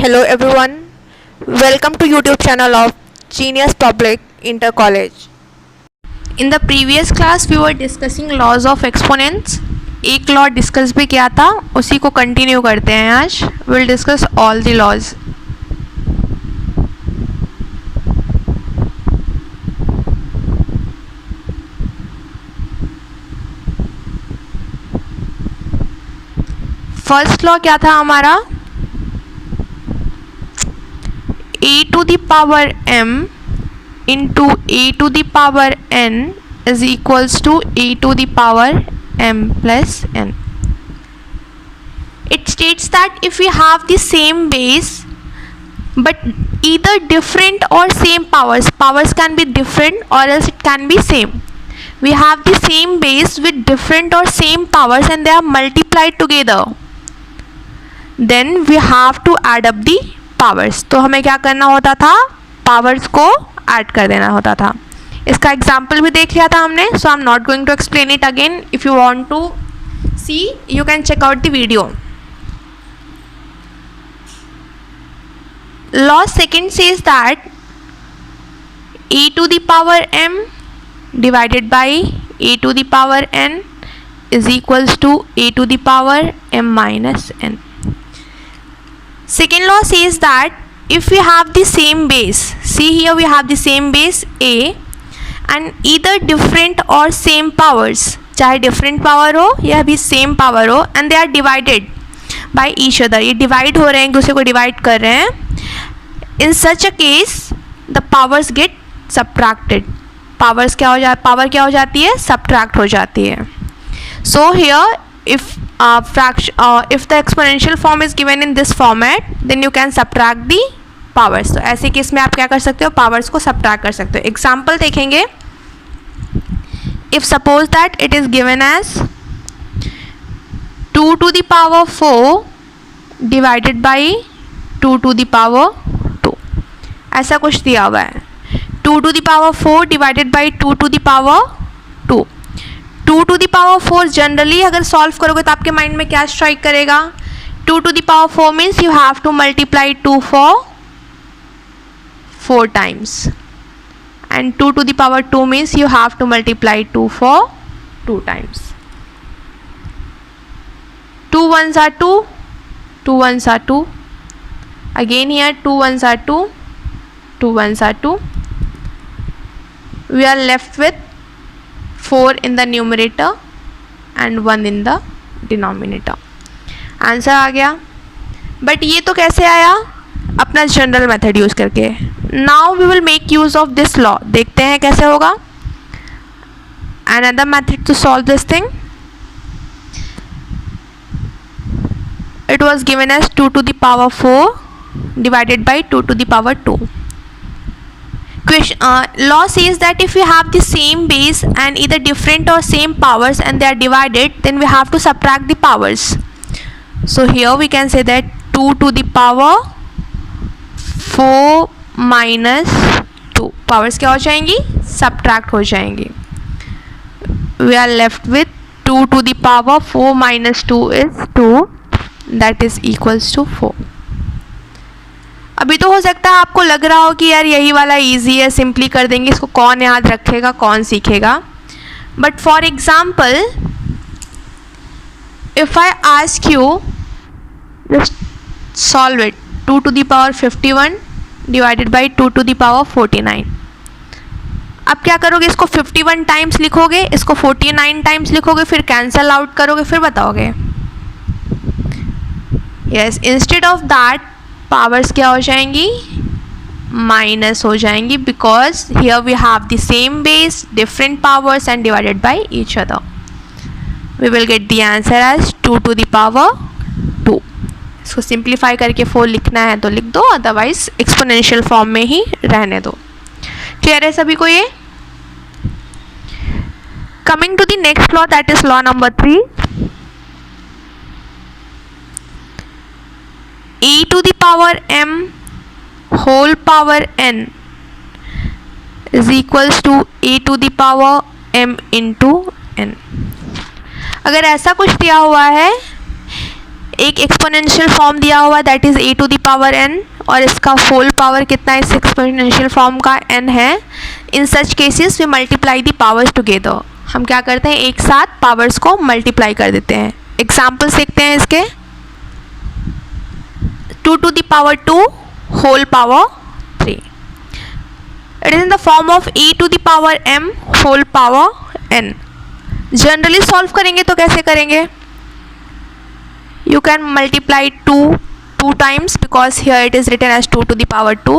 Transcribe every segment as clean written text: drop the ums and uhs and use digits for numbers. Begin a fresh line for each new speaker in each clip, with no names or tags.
Hello everyone, welcome to YouTube channel of Genius Public Inter College. In the previous class we were discussing laws of exponents. एक law discuss भी किया था, उसी को continue करते हैं आज. We'll discuss all the laws. First law क्या था हमारा? a to the power m into a to the power n is equals to a to the power m plus n. It states that if we have the same base but either different or same powers can be different or else it can be same. We have the same base with different or same powers and they are multiplied together. Then we have to add up the powers. तो हमें क्या करना होता था? Powers को add कर देना होता था. इसका एग्जाम्पल भी देख लिया था हमने, so I am not going to explain it again. If you want to see you can check out the video. Law second says that a to the power m divided by a to the power n is equals to a to the power m minus n. Second law says that if we have the same base, see here we have the same base a and either different or same powers, चाहे different power हो या भी same power हो, and they are divided by each other, ये divide हो रहे हैं, एक दूसरे को divide कर रहे हैं. In such a case the powers get subtracted. power क्या हो जाती है? subtract हो जाती है. So here if the exponential form is given in this format then you can subtract the powers. तो ऐसे केस में आप क्या कर सकते हो? पावर्स को subtract कर सकते हो. एग्जाम्पल देखेंगे. if suppose that it is given as 2 to the power 4 divided by 2 to the power 2, ऐसा कुछ दिया हुआ है. 2 to the power 4 divided by 2 to the power 2. 2 to the power 4 generally अगर सॉल्व करोगे तो आपके माइंड में क्या स्ट्राइक करेगा? 2 to the power 4 means you have to multiply 2 for 4 times and 2 to the power 2 means you have to multiply 2 for 2 times. 2 ones are 2, 2 ones are 2, again here 2 ones are 2, 2 ones are 2. We are left with 4 in the numerator and 1 in the denominator. Answer आ गया. But ये तो कैसे आया? अपना general method use करके. Now we will make use of this law. देखते हैं कैसे होगा. Another method to solve this thing. It was given as 2 to the power 4 divided by 2 to the power 2. Law says that if we have the same base and either different or same powers and they are divided, then we have to subtract the powers. So here we can say that 2 to the power 4 minus 2 powers क्या हो जाएंगी? subtract हो जाएंगी. We are left with 2 to the power 4 minus 2 is 2, that is equals to 4. अभी तो हो सकता है आपको लग रहा हो कि यार यही वाला इजी है, सिंपली कर देंगे, इसको कौन याद रखेगा, कौन सीखेगा. But for example if I ask you just solve it. 2 to the power 51 divided by 2 to the power 49. अब क्या करोगे? इसको 51 टाइम्स लिखोगे, इसको 49 टाइम्स लिखोगे, फिर कैंसल आउट करोगे, फिर बताओगे. Yes, instead of that powers क्या हो जाएंगी? माइनस हो जाएंगी, because here we have the same base, different powers and divided by each other. We will get the answer as 2 to the power 2. इसको simplify करके 4 लिखना है तो लिख दो, अदरवाइज एक्सपोनेंशियल फॉर्म में ही रहने दो. क्लियर है सभी को ये? Coming to the next law, that is law number 3. a to the power m whole power n is equals to a to the power m into n. अगर ऐसा कुछ दिया हुआ है एक एक्सपोनेंशियल फॉर्म दिया हुआ that is a to the power n और इसका होल पावर कितना इस एक्सपोनेंशियल फॉर्म का n है. In such cases we multiply the powers together. हम क्या करते हैं, एक साथ पावर्स को मल्टीप्लाई कर देते हैं. एग्जाम्पल्स देखते हैं इसके. 2 to the power 2 whole power 3. It is in the form of e to the power m whole power n. Generally solve करेंगे तो कैसे करेंगे, you can multiply 2 times because here it is written as 2 to the power 2.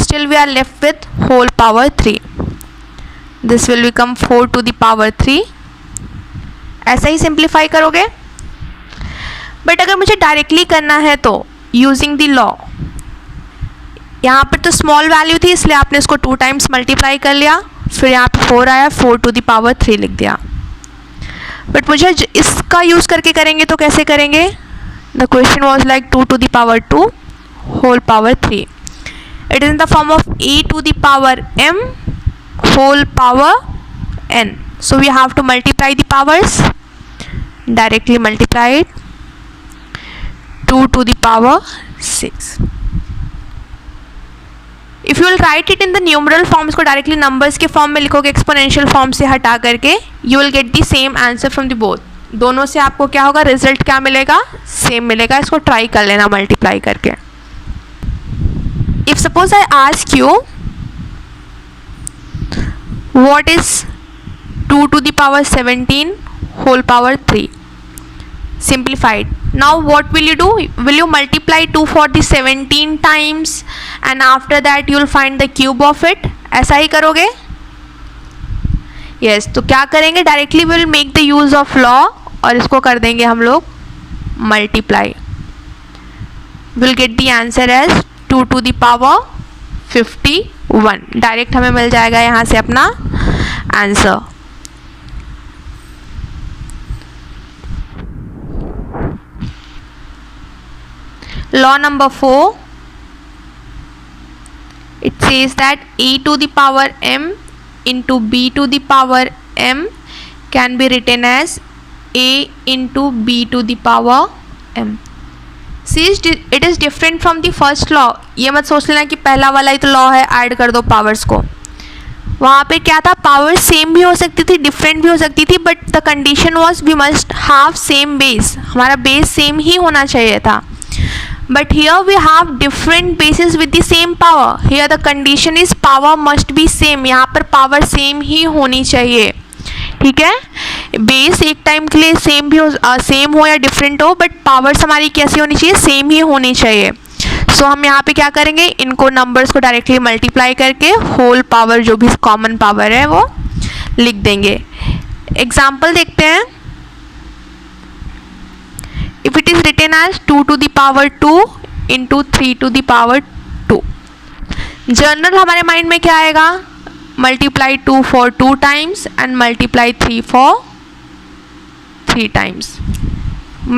Still we are left with whole power 3. This will become 4 to the power 3. ऐसा ही simplify करोगे. But अगर मुझे directly करना है तो यूजिंग द लॉ, यहाँ पर तो स्मॉल वैल्यू थी इसलिए आपने इसको 2 टाइम्स मल्टीप्लाई कर लिया, फिर यहाँ पे 4 आया, 4 टू द पावर 3 लिख दिया. बट मुझे इसका यूज़ करके करेंगे तो कैसे करेंगे. The question was like 2 to the power 2 whole power 3. It is in the form of e to the power m whole power n. So we have to multiply the powers. Directly multiply it. 2 to the power 6. If you will write it in the numeral form, इसको directly numbers के form में लिखोगे exponential form से हटा करके, you will get the same answer from the both. दोनों से आपको क्या होगा, रिजल्ट क्या मिलेगा, सेम मिलेगा. इसको ट्राई कर लेना मल्टीप्लाई करके. If suppose I ask you what is 2 to the power 17 whole power 3, simplified. Now what will you do, will you multiply 2 for the 17 times and after that you will find the cube of it, ऐसा ही करोगे. yes, तो क्या करेंगे, directly will make the use of law और इसको कर देंगे हम लोग multiply. Will get the answer as 2 to the power 51. Direct हमें मिल जाएगा यहाँ से अपना answer. Law number 4, it says that a to the power m into b to the power m can be written as a into b to the power m. See, it is different from the first law. ये मत सोच लेना कि पहला वाला ही तो law है, add कर दो पावर्स को. वहाँ पे क्या था, पावर सेम भी हो सकती थी, डिफरेंट भी हो सकती थी, but the condition was we must have same base. हमारा बेस सेम ही होना चाहिए था. But here we have different bases with the same power. Here the condition is power must be same. यहाँ पर पावर सेम ही होनी चाहिए. ठीक है, बेस एक टाइम के लिए सेम भी हो, सेम हो या डिफरेंट हो, बट पावर्स हमारी कैसी होनी चाहिए, सेम ही होनी चाहिए. सो हम यहाँ पे क्या करेंगे, इनको नंबर्स को डायरेक्टली मल्टीप्लाई करके होल पावर जो भी कॉमन पावर है वो लिख देंगे. एग्जाम्पल देखते हैं. If it is written as 2 to the power 2 into 3 to the power 2, general हमारे माइंड में क्या आएगा, multiply 2 for 2 times and multiply 3 for 3 times.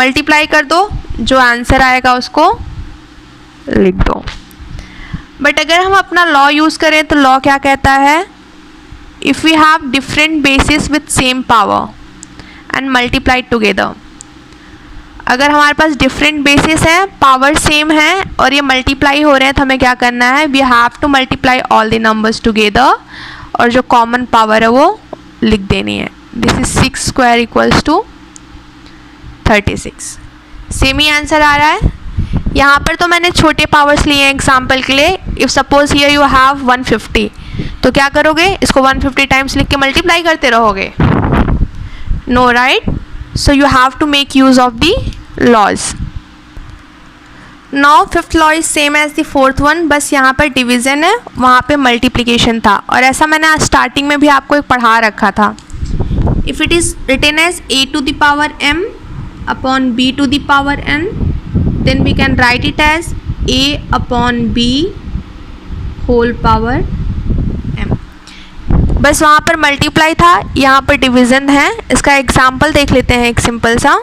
Multiply कर दो, जो आंसर आएगा उसको लिख दो. बट अगर हम अपना लॉ यूज़ करें तो लॉ क्या कहता है, if we have different basis with same power and multiply together. अगर हमारे पास डिफरेंट बेसिस है, पावर सेम है और ये मल्टीप्लाई हो रहे हैं, तो हमें क्या करना है, we have to multiply all the numbers together और जो कॉमन पावर है वो लिख देनी है. This is 6 square equals to 36. Same ही आंसर आ रहा है. यहाँ पर तो मैंने छोटे पावर्स लिए हैं एग्जाम्पल के लिए. If suppose here you have 150, तो क्या करोगे, इसको 150 टाइम्स लिख के मल्टीप्लाई करते रहोगे. No, right. So you have to make use of the laws. Now fifth law is same as the fourth one, बस यहाँ पर डिवीज़न है, वहाँ पे मल्टीप्लिकेशन था, और ऐसा मैंने स्टार्टिंग में भी आपको एक पढ़ा रखा था. If it is written as a to the power m upon b to the power n, then we can write it as a upon b whole power m. बस वहाँ पर मल्टीप्लाई था, यहाँ पर डिवीज़न है. इसका एग्जाम्पल देख लेते हैं, एक सिंपल सा.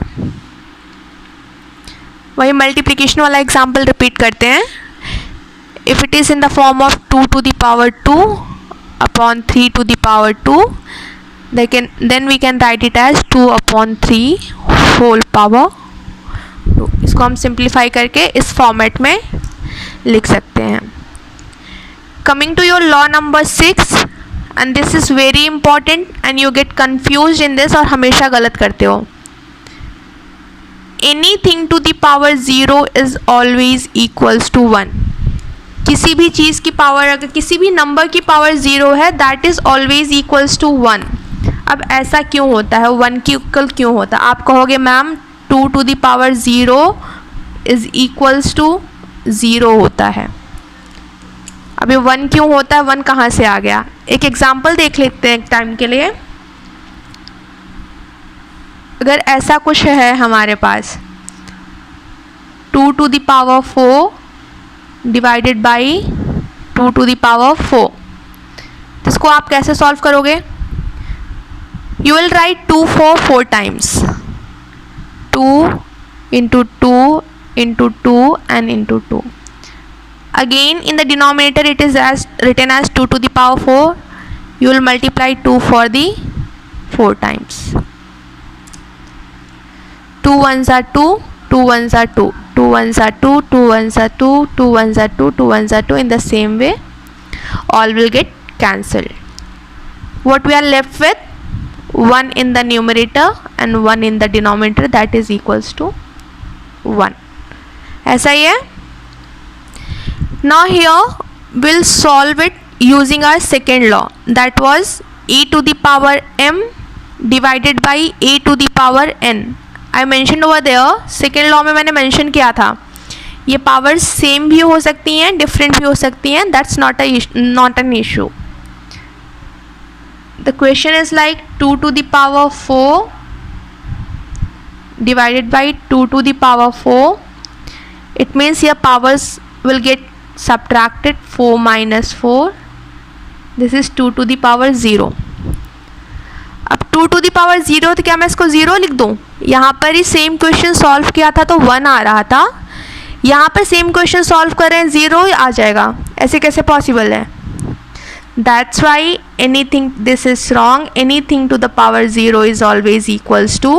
वही मल्टीप्लिकेशन वाला एग्जाम्पल रिपीट करते हैं. If it is in the form of 2 to the power 2 upon 3 to the power 2, then we can write it as 2 upon 3 whole power 2। इसको हम सिंप्लीफाई करके इस फॉर्मेट में लिख सकते हैं। Coming to your law number 6, and this is very important and you get confuse in this, और हमेशा गलत करते हो। Anything to the power 0 is always equals to 1। किसी भी चीज़ की पावर, अगर किसी भी नंबर की पावर 0 है, that is always equals to 1। अब ऐसा क्यों होता है, 1 की इक्वल क्यों होता है? आप कहोगे ma'am 2 to the power 0 is equals to 0 होता है। अभी 1 क्यों होता है, 1 कहाँ से आ गया? एक एग्जाम्पल देख लेते हैं एक टाइम के लिए। अगर ऐसा कुछ है हमारे पास 2 to the power 4 divided by 2 to the power 4, तो इसको आप कैसे सॉल्व करोगे? You will write 2 4 times, 2 into 2 into 2 and into 2। Again in the denominator it is written as 2 to the power 4. You will multiply 2 for the 4 times. 2 ones are 2, 2 ones are 2, 2 ones are 2, 2 ones are 2, 2 ones are 2, 2 ones are 2. In the same way, all will get cancelled. What we are left with? 1 in the numerator and 1 in the denominator, that is equals to 1. ऐसा ही है। Now here we'll solve it using our second law, that was a to the power m divided by a to the power n. I mentioned over there, second law में मैंने mention किया था, ये powers same भी हो सकती हैं, different भी हो सकती हैं, that's not an issue. The question is like 2 to the power 4 divided by 2 to the power 4. It means your powers will get subtracted, 4 minus 4, this is 2 to the power 0. अब 2 to the power 0, तो क्या मैं इसको 0 लिख दूँ? यहाँ पर ही same question solve किया था तो 1 आ रहा था, यहाँ पर सेम क्वेश्चन सॉल्व कर रहे हैं 0 आ जाएगा, ऐसे कैसे पॉसिबल है? That's why anything, this is wrong. Anything to the power 0 is always equals to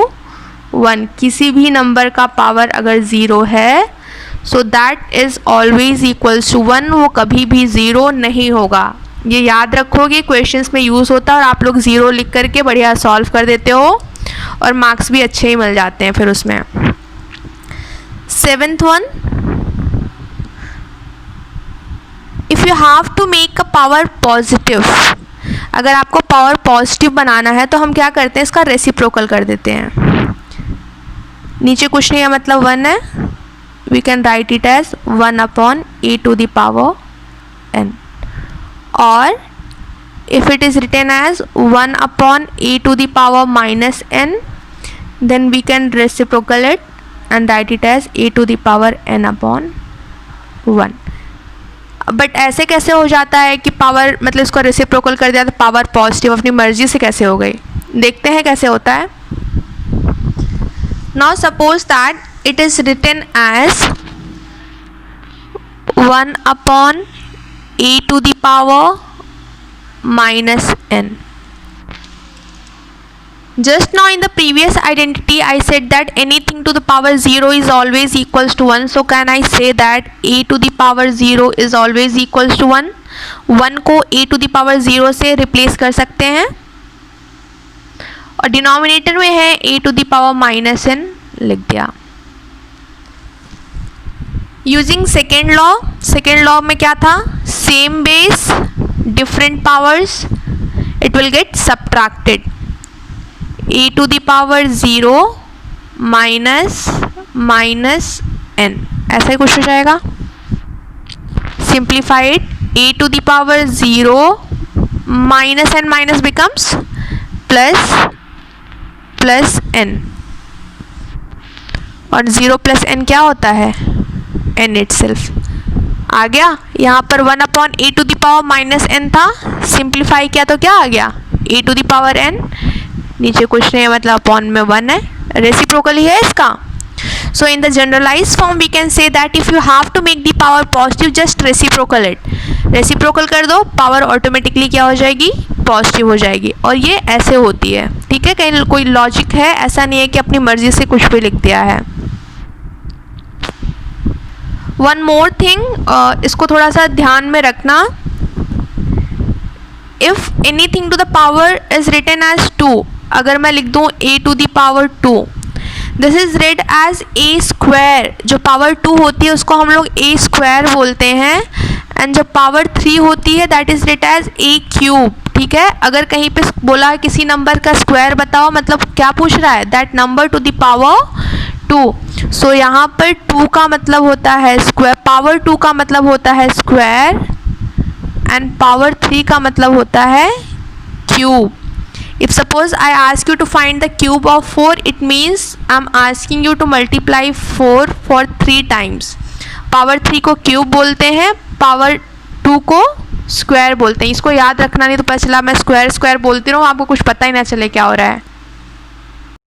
1. किसी भी नंबर का पावर अगर 0 है, so that is always equals to 1, वो कभी भी 0 नहीं होगा। ये याद रखोगे, क्वेश्चंस में यूज़ होता है और आप लोग 0 लिख करके बढ़िया सॉल्व कर देते हो और मार्क्स भी अच्छे ही मिल जाते हैं फिर उसमें। 7th one, if you have to make a power positive, अगर आपको पावर पॉजिटिव बनाना है तो हम क्या करते हैं, इसका रेसिप्रोकल कर देते हैं। नीचे कुछ नहीं है, मतलब 1 है, we can write it as 1 upon a to the power n, or if it is written as 1 upon a to the power minus n, then we can reciprocal it and write it as a to the power n upon 1. But ऐसे कैसे हो जाता है कि power, मतलब इसको reciprocal कर दिया तो पावर पॉजिटिव अपनी मर्जी से कैसे हो गई? देखते हैं कैसे होता है। Now suppose that it is written as 1 upon a to the power minus n. Just now in the previous identity I said that anything to the power 0 is always equals to 1. So can I say that a to the power 0 is always equals to 1? 1 को a to the power 0 से replace कर सकते हैं और denominator में है a to the power minus n लिख दिया। यूजिंग सेकेंड लॉ में क्या था? Same base different powers, it will get subtracted, a to the power 0 minus n, ऐसा ही कुछ हो जाएगा। Simplified, a to the power 0 minus n minus becomes plus n, और 0 plus n क्या होता है? n itself। आ गया, यहाँ पर 1 upon a to the power minus n था, सिंप्लीफाई किया तो क्या आ गया? a to the power n, नीचे कुछ नहीं है मतलब अपॉन में 1 है, रेसिप्रोकल ही है इसका। So in the generalize form we can say that if you have to make the power positive just reciprocal it, reciprocal कर दो, पावर ऑटोमेटिकली क्या हो जाएगी? पॉजिटिव हो जाएगी। और ये ऐसे होती है, ठीक है, कहीं कोई लॉजिक है, ऐसा नहीं है कि अपनी मर्जी से कुछ भी लिख दिया है। वन मोर थिंग, इसको थोड़ा सा ध्यान में रखना. If anything to the power is written as 2, अगर मैं लिख दूँ a to the power 2, this is read as a square. जो पावर 2 होती है उसको हम लोग a स्क्वायर बोलते हैं. एंड जो पावर 3 होती है that is writ as a cube. ठीक है, अगर कहीं पे बोला है किसी नंबर का स्क्वायर बताओ, मतलब क्या पूछ रहा है, that number two the power 2. सो यहाँ पर 2 का मतलब होता है स्क्वायर, पावर 2 का मतलब होता है स्क्वायर, एंड पावर 3 का मतलब होता है cube. If suppose I ask you to find the cube of 4, it means I'm asking you to multiply 4 for 3 times. Power 3 को क्यूब बोलते हैं, पावर 2 को स्क्वायर बोलते हैं. इसको याद रखना, नहीं तो पता चला मैं स्क्वायर स्क्वायर बोलती रहूँ, आपको कुछ पता ही ना चले क्या हो रहा है.